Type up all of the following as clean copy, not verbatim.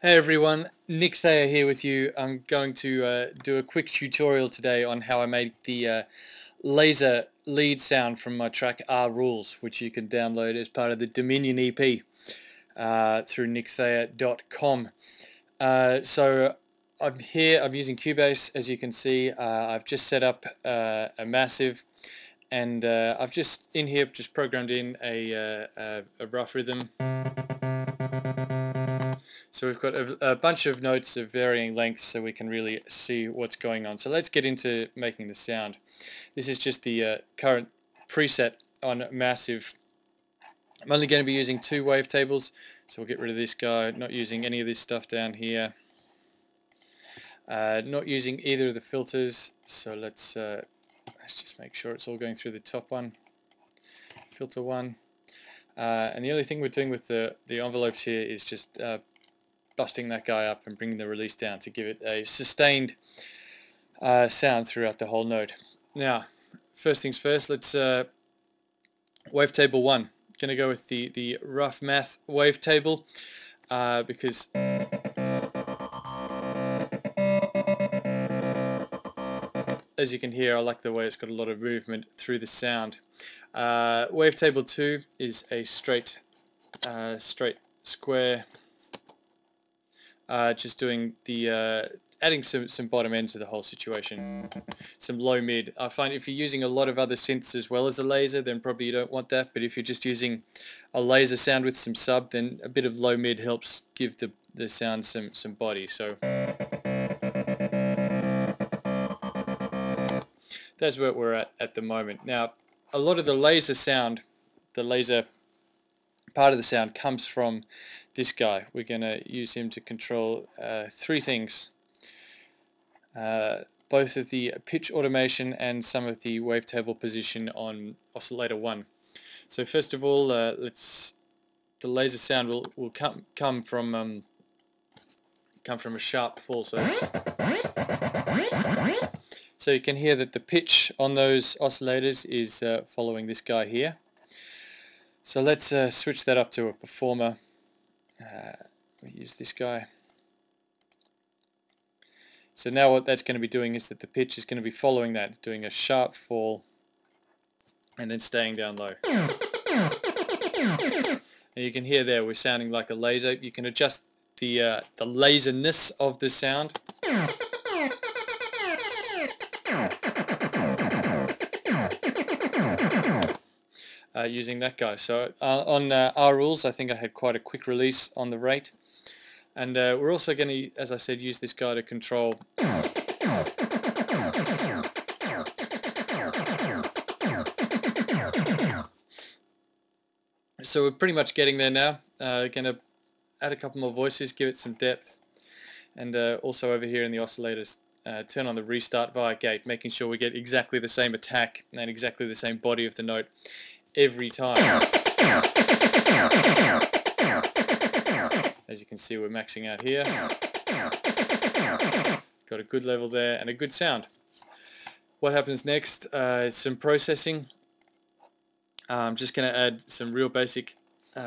Hey everyone, Nick Thayer here with you. I'm going to do a quick tutorial today on how I made the Lazer lead sound from my track R Rules, which you can download as part of the Dominion EP through nickthayer.com. So I'm here, I'm using Cubase, as you can see. I've just set up a massive, and I've just in here just programmed in a rough rhythm. So we've got a bunch of notes of varying lengths so we can really see what's going on. So let's get into making the sound. This is just the current preset on Massive. I'm only going to be using two wavetables, so we'll get rid of this guy, not using any of this stuff down here. Not using either of the filters, so let's just make sure it's all going through the top one. Filter one. And the only thing we're doing with the envelopes here is just busting that guy up and bringing the release down to give it a sustained sound throughout the whole note. Now, first things first, let's wavetable 1. Going to go with the rough math wavetable because as you can hear, I like the way it's got a lot of movement through the sound. Wavetable 2 is a straight square. Just doing the adding some bottom end to the whole situation, some low mid. I find if you're using a lot of other synths as well as a Lazer, then probably you don't want that, but if you're just using a Lazer sound with some sub, then a bit of low mid helps give the sound some body. So that's where we're at the moment. Now, a lot of the Lazer sound, the Lazer part of the sound comes from this guy. We're going to use him to control three things. Both of the pitch automation and some of the wavetable position on oscillator 1. So first of all, the Lazer sound will come from a sharp fall. So you can hear that the pitch on those oscillators is following this guy here. So let's switch that up to a performer. We use this guy. So now what that's going to be doing is that the pitch is going to be following that, doing a sharp fall and then staying down low. And you can hear there we're sounding like a Lazer. You can adjust the Lazerness of the sound. Using that guy. So on R Rules, I think I had quite a quick release on the rate. And we're also going to, as I said, use this guy to control. So we're pretty much getting there now. Going to add a couple more voices, give it some depth. And also over here in the oscillators, turn on the restart via gate, making sure we get exactly the same attack and exactly the same body of the note every time. As you can see, we're maxing out here. Got a good level there and a good sound. What happens next is some processing. I'm just going to add some real basic,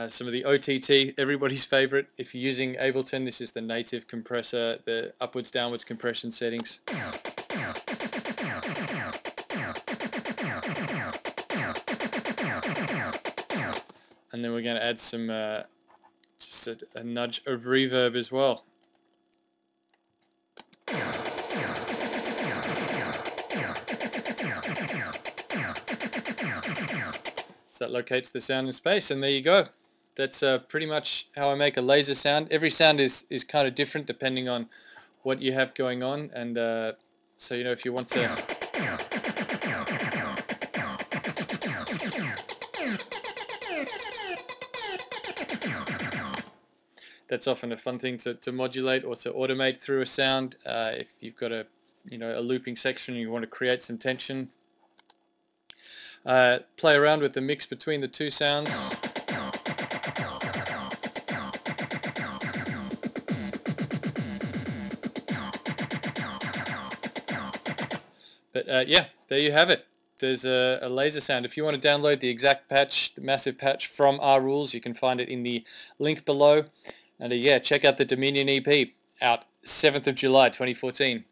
some of the OTT, everybody's favorite. If you're using Ableton, this is the native compressor, the upwards downwards compression settings. And then we're going to add some just a nudge of reverb as well. So that locates the sound in space, and there you go. That's pretty much how I make a Lazer sound. Every sound is kind of different depending on what you have going on, and so if you want to that's often a fun thing to modulate or to automate through a sound. If you've got a looping section and you want to create some tension, play around with the mix between the two sounds. But yeah, there you have it. There's a Lazer sound. If you want to download the exact patch, the massive patch from R Rules, you can find it in the link below. And yeah, check out the Dominion EP out 7th of July 2014.